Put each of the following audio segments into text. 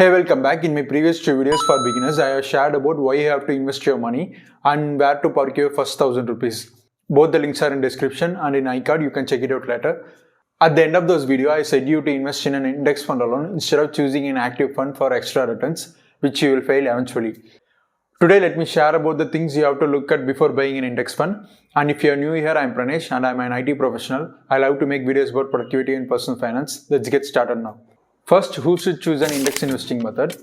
Hey, welcome back. In my previous two videos for beginners, I have shared about why you have to invest your money and where to park your first 1000 rupees. Both the links are in description and in iCard, you can check it out later. At the end of this video, I said you to invest in an index fund alone instead of choosing an active fund for extra returns, which you will fail eventually. Today, let me share about the things you have to look at before buying an index fund. And if you are new here, I am Pranesh and I am an IT professional. I love to make videos about productivity and personal finance. Let's get started now. First, who should choose an index investing method?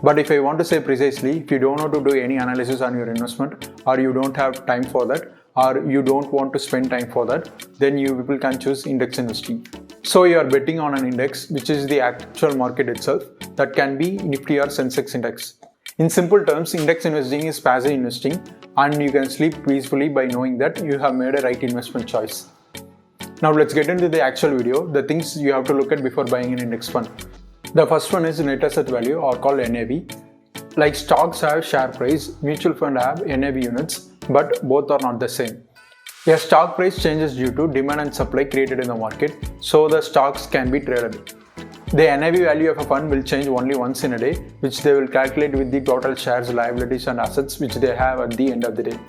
But if I want to say precisely, if you don't know to do any analysis on your investment, or you don't have time for that, or you don't want to spend time for that, then you people can choose index investing. So you are betting on an index, which is the actual market itself, that can be Nifty or Sensex index. In simple terms, index investing is passive investing, and you can sleep peacefully by knowing that you have made a right investment choice. Now let's get into the actual video, the things you have to look at before buying an index fund. The first one is net asset value, or called NAV. Like stocks have share price, mutual fund have NAV units, but both are not the same. A stock price changes due to demand and supply created in the market, so the stocks can be traded. The NAV value of a fund will change only once in a day, which they will calculate with the total shares, liabilities and assets which they have at the end of the day.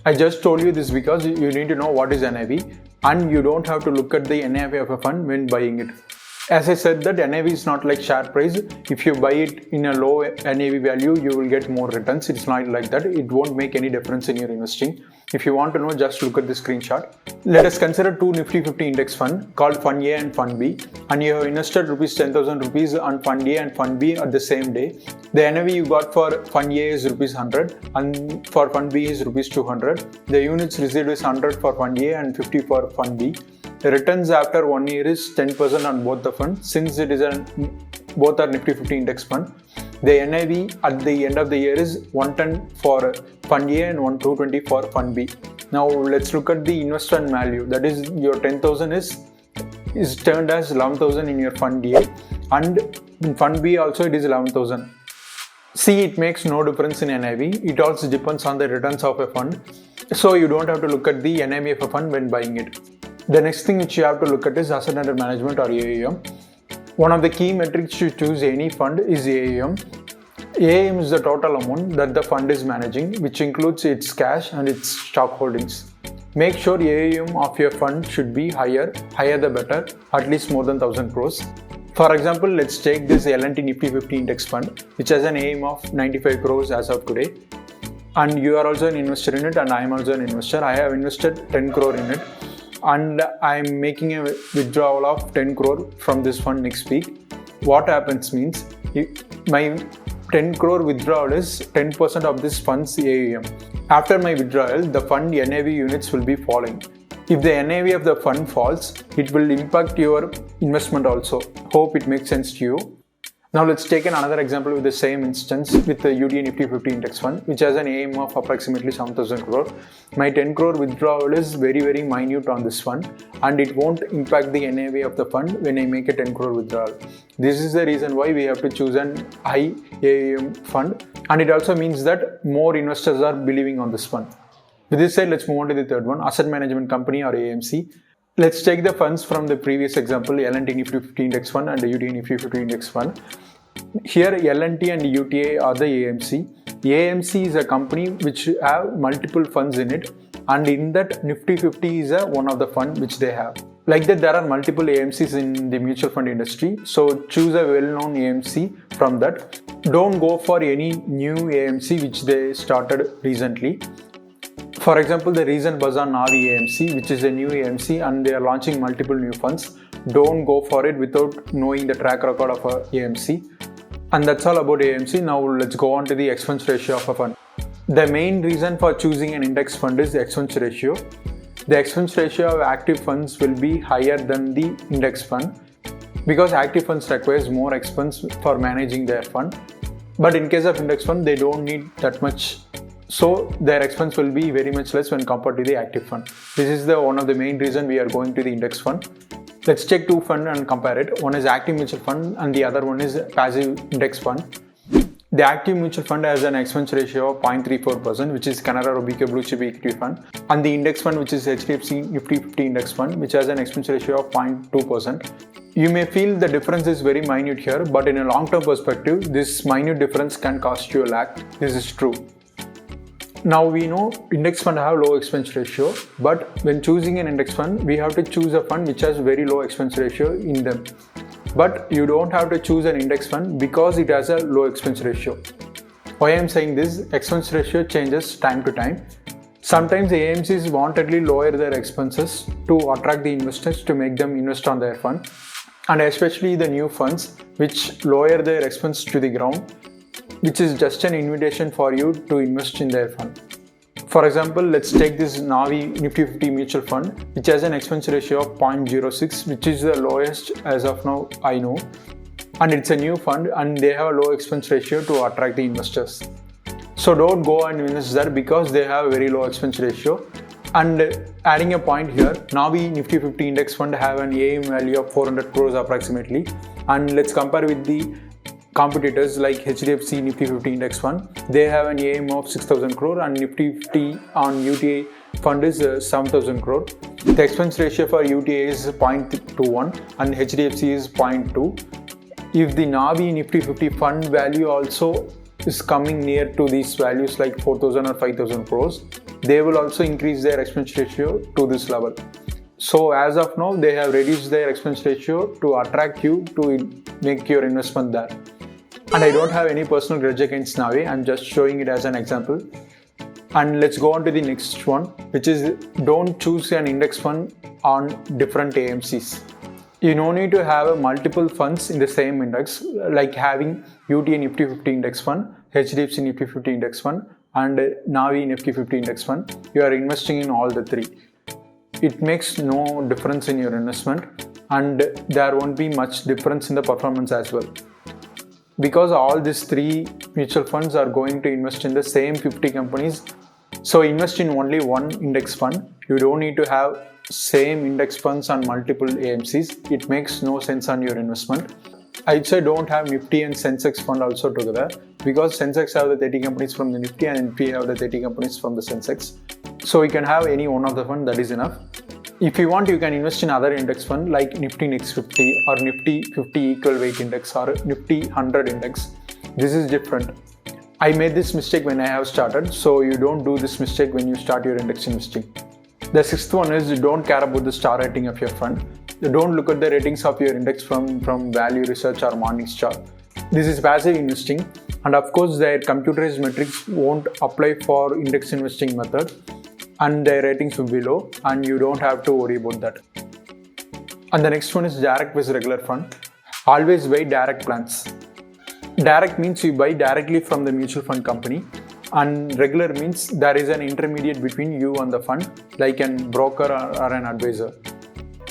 I just told you this because you need to know what is NAV, and you don't have to look at the NAV of a fund when buying it. As I said, that NAV is not like share price. If you buy it in a low NAV value, you will get more returns. It's not like that. It won't make any difference in your investing. If you want to know, just look at the screenshot. Let us consider two Nifty 50 index fund called Fund A and Fund B, and you have invested rupees 10,000 rupees on Fund A and Fund B at the same day. The NAV you got for Fund A is rupees 100 and for Fund B is rupees 200. The units received is 100 for Fund A and 50 for Fund B. The returns after 1 year is 10% on both the funds. Since it is both are Nifty 50 index fund, the NAV at the end of the year is 110 for Fund A and 220 for Fund B. Now let's look at the investment value. That is, your 10,000 is turned as 11,000 in your Fund A, and in Fund B also it is 11,000. See, it makes no difference in NAV. It also depends on the returns of a fund. So you don't have to look at the NAV of a fund when buying it. The next thing which you have to look at is asset under management, or AUM. One of the key metrics to choose any fund is AUM. AUM is the total amount that the fund is managing, which includes its cash and its stock holdings. Make sure AUM of your fund should be higher the better, at least more than 1000 crores. For example, let's take this L&T Nifty 50 index fund, which has an AUM of 95 crores as of today. And you are also an investor in it, and I am also an investor. I have invested 10 crore in it. And I am making a withdrawal of 10 crore from this fund next week. What happens means, my 10 crore withdrawal is 10% of this fund's AUM. After my withdrawal, the fund NAV units will be falling. If the NAV of the fund falls, it will impact your investment also. Hope it makes sense to you. Now let's take another example with the same instance with the UTI Nifty 50 index fund, which has an AUM of approximately 7,000 crore. My 10 crore withdrawal is very minute on this fund, and it won't impact the NAV of the fund when I make a 10 crore withdrawal. This is the reason why we have to choose an high AUM fund, and it also means that more investors are believing on this fund. With this said, let's move on to the third one, asset management company, or AMC. Let's take the funds from the previous example, L&T Nifty 50 index fund and the UTI Nifty 50 index fund. Here L&T and UTI are the AMC. AMC is a company which have multiple funds in it, and in that Nifty 50 is one of the fund which they have. Like that, there are multiple AMCs in the mutual fund industry, so choose a well-known AMC from that. Don't go for any new AMC which they started recently. For example, the recent buzz on Navi AMC, which is a new AMC, and they are launching multiple new funds. Don't go for it without knowing the track record of a AMC. And that's all about AMC. Now let's go on to the expense ratio of a fund. The main reason for choosing an index fund is the expense ratio. The expense ratio of active funds will be higher than the index fund, because active funds requires more expense for managing their fund. But in case of index fund, they don't need that much, so their expense will be very much less when compared to the active fund. This is one of the main reason we are going to the index fund. Let's take two funds and compare it. One is active mutual fund and the other one is passive index fund. The active mutual fund has an expense ratio of 0.34%, which is Canara Robeco Blue Chip Equity Fund, and the index fund, which is HDFC Nifty 50 Index Fund, which has an expense ratio of 0.2%. You may feel the difference is very minute here, but in a long-term perspective, this minute difference can cost you a lakh. This is true. Now we know index fund have low expense ratio, but when choosing an index fund, we have to choose a fund which has very low expense ratio in them. But you don't have to choose an index fund because it has a low expense ratio. Why I am saying this? Expense ratio changes time to time. Sometimes the AMCs wantedly lower their expenses to attract the investors to make them invest on their fund, and especially the new funds which lower their expense to the ground, which is just an invitation for you to invest in their fund. For example, let's take this Navi Nifty 50 mutual fund, which has an expense ratio of 0.06, which is the lowest as of now I know. And it's a new fund and they have a low expense ratio to attract the investors. So don't go and invest there because they have a very low expense ratio. And adding a point here, Navi Nifty 50 Index Fund have an AUM value of 400 crores approximately. And let's compare with the competitors like HDFC Nifty 50 Index Fund. They have an AUM of 6,000 crore and Nifty 50 on UTI fund is 7,000 crore. The expense ratio for UTI is 0.21 and HDFC is 0.2. If the Navi Nifty 50 fund value also is coming near to these values like 4,000 or 5,000 crores, they will also increase their expense ratio to this level. So as of now, they have reduced their expense ratio to attract you to make your investment there. And I don't have any personal grudge against Navi, I'm just showing it as an example. And let's go on to the next one, which is don't choose an index fund on different AMCs. You no need to have multiple funds in the same index, like having UTI Nifty 50 Index Fund, HDFC Nifty 50 Index Fund, and Navi Nifty 50 Index Fund. You are investing in all the three. It makes no difference in your investment and there won't be much difference in the performance as well. Because all these three mutual funds are going to invest in the same 50 companies. So invest in only one index fund. You don't need to have same index funds on multiple AMCs. It makes no sense on your investment. I'd say don't have Nifty and Sensex fund also together because Sensex have the 30 companies from the Nifty and Nifty have the 30 companies from the Sensex. So you can have any one of the fund, that is enough. If you want, you can invest in other index fund like Nifty Next 50 or Nifty 50 Equal Weight Index or Nifty 100 Index. This is different. I made this mistake when I have started, so you don't do this mistake when you start your index investing. The sixth one is you don't care about the star rating of your fund. You don't look at the ratings of your index from Value Research or Morningstar. This is passive investing, and of course their computerized metrics won't apply for index investing method. And their ratings will be low and you don't have to worry about that. And the next one is direct versus regular fund. Always buy direct plans. Direct means you buy directly from the mutual fund company, and regular means there is an intermediate between you and the fund, like a broker or an advisor.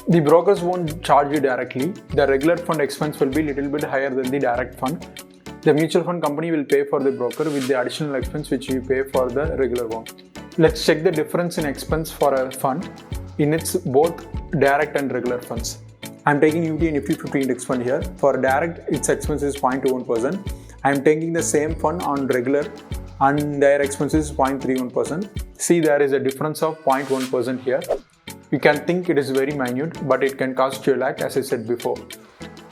The brokers won't charge you directly. The regular fund expense will be little bit higher than the direct fund. The mutual fund company will pay for the broker with the additional expense which you pay for the regular one. Let's check the difference in expense for a fund in its both direct and regular funds. I'm taking UTI Nifty 50 Index Fund here. For direct, its expense is 0.21%. I'm taking the same fund on regular and their expense is 0.31%. See, there is a difference of 0.1% here. You can think it is very minute, but it can cost you a lakh, as I said before.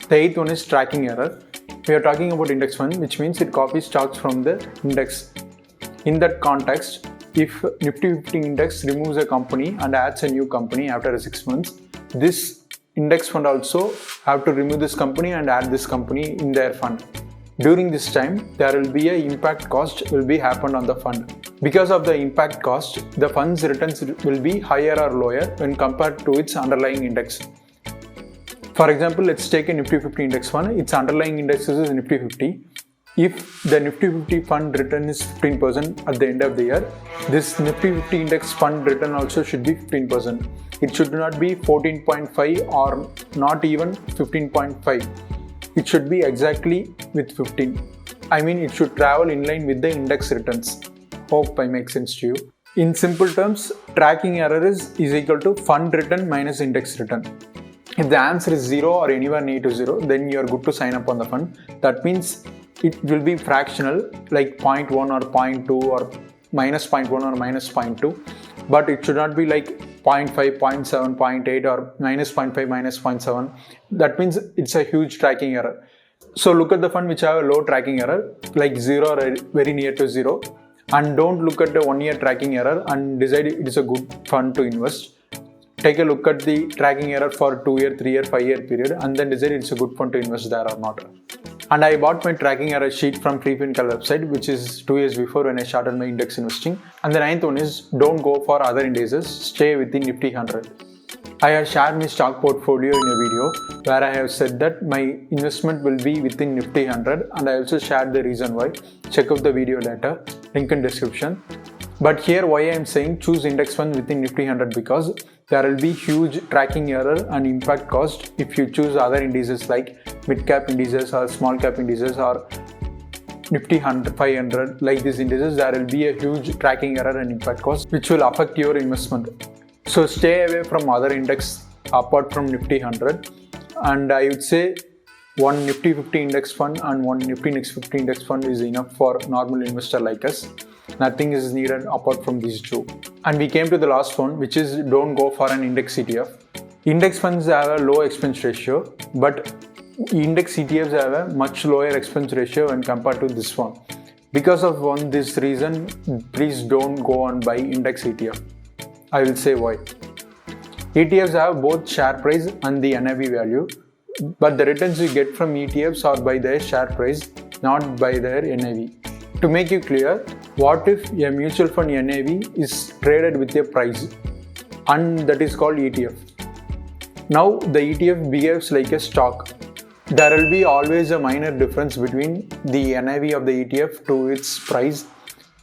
The eighth one is tracking error. We are talking about index fund, which means it copies stocks from the index. In that context, if Nifty 50 Index removes a company and adds a new company after 6 months, this index fund also have to remove this company and add this company in their fund. During this time, there will be an impact cost will be happened on the fund. Because of the impact cost, the fund's returns will be higher or lower when compared to its underlying index. For example, let's take a Nifty 50 Index Fund. Its underlying index is Nifty 50. If the Nifty 50 fund return is 15% at the end of the year, this Nifty 50 Index Fund return also should be 15%. It should not be 14.5 or not even 15.5. It should be exactly with 15. I mean, it should travel in line with the index returns. Hope I make sense to you. In simple terms, tracking error is equal to fund return minus index return. If the answer is 0 or anywhere near to 0, then you are good to sign up on the fund. That means it will be fractional like 0.1 or 0.2 or minus 0.1 or minus 0.2, but it should not be like 0.5, 0.7, 0.8 or minus 0.5, minus 0.7. That means it's a huge tracking error. So look at the fund which have a low tracking error like 0 or very near to 0, and don't look at the 1 year tracking error and decide it is a good fund to invest. Take a look at the tracking error for 2 year, 3 year, 5 year period and then decide it's a good fund to invest there or not. And I bought my tracking error sheet from FreeFinCal website, which is 2 years before when I started my index investing. And the ninth one is don't go for other indices, stay within Nifty 100. I have shared my stock portfolio in a video where I have said that my investment will be within Nifty 100, and I also shared the reason why. Check out the video later, link in description. But here why I am saying choose index fund within Nifty 100, because there will be huge tracking error and impact cost if you choose other indices like mid cap indices or small cap indices or Nifty 100, 500, like these indices. There will be a huge tracking error and impact cost which will affect your investment. So stay away from other index apart from Nifty 100, and I would say one Nifty 50 index fund and one Nifty Next 50 index fund is enough for normal investor like us. Nothing is needed apart from these two. And we came to the last one, which is don't go for an index ETF. Index funds have a low expense ratio, but index ETFs have a much lower expense ratio when compared to this one. Because of this reason, please don't go and buy index ETF. I will say why. ETFs have both share price and the NAV value, but the returns you get from ETFs are by their share price, not by their NAV. To make you clear, what if a mutual fund NAV is traded with a price, and that is called ETF. Now the ETF behaves like a stock. There will be always a minor difference between the NAV of the ETF to its price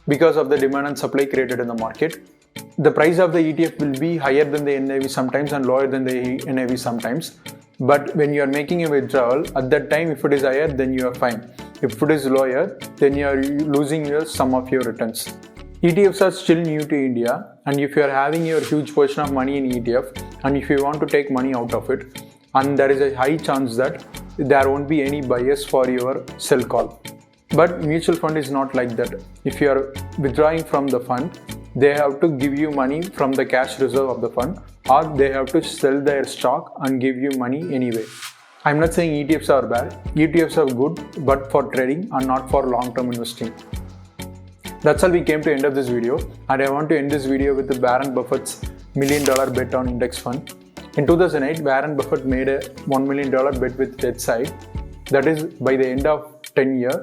because of the demand and supply created in the market. The price of the ETF will be higher than the NAV sometimes and lower than the NAV sometimes. But when you are making a withdrawal, at that time if it is higher, then you are fine. If it is lower, then you are losing some of your returns. ETFs are still new to India, and if you are having your huge portion of money in ETF and if you want to take money out of it, and there is a high chance that there won't be any bias for your sell call. But mutual fund is not like that. If you are withdrawing from the fund, they have to give you money from the cash reserve of the fund, or they have to sell their stock and give you money anyway. I'm not saying ETFs are bad. ETFs are good, but for trading and not for long-term investing. That's all we came to end of this video, and I want to end this video with the Warren Buffett's $1 million bet on index fund. In 2008, Warren Buffett made a $1 million bet with Deadside. That is, by the end of 10 years,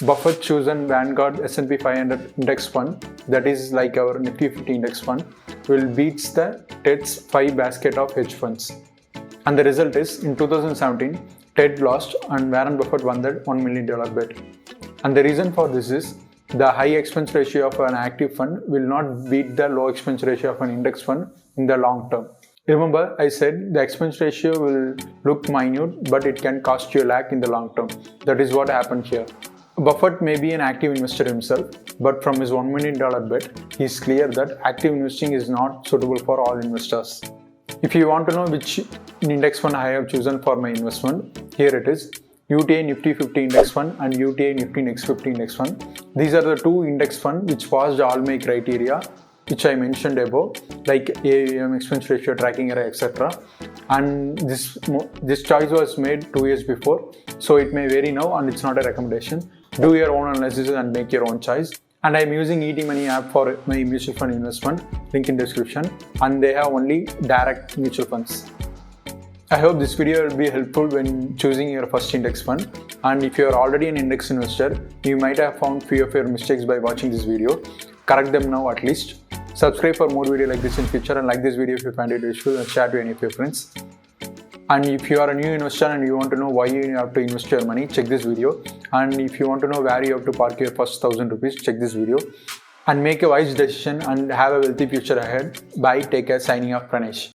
Buffett chosen Vanguard S&P 500 index fund, that is like our Nifty 50 index fund, will beat the TED's 5 basket of hedge funds. And the result is, in 2017, TED lost and Warren Buffett won that $1 million bet. And the reason for this is, the high expense ratio of an active fund will not beat the low expense ratio of an index fund in the long term. Remember, I said the expense ratio will look minute, but it can cost you a lakh in the long term. That is what happened here. Buffett may be an active investor himself, but from his $1 million bet, he is clear that active investing is not suitable for all investors. If you want to know which index fund I have chosen for my investment, here it is. UTI Nifty 50 index fund and UTI Nifty Next 50 index fund. These are the two index funds which passed all my criteria, which I mentioned above, like AUM, expense ratio, tracking error, etc. And this choice was made 2 years before, so it may vary now and it's not a recommendation. Do your own analysis and make your own choice. And I am using ET Money app for my mutual fund investment, link in description, and they have only direct mutual funds. I hope this video will be helpful when choosing your first index fund, and if you are already an index investor, you might have found few of your mistakes by watching this video. Correct them now at least. Subscribe for more videos like this in future, and like this video if you find it useful and share to any of your friends. And if you are a new investor and you want to know why you have to invest your money, check this video. And if you want to know where you have to park your first 1,000 rupees, check this video. And make a wise decision and have a wealthy future ahead. Bye, take care, signing off, Pranesh.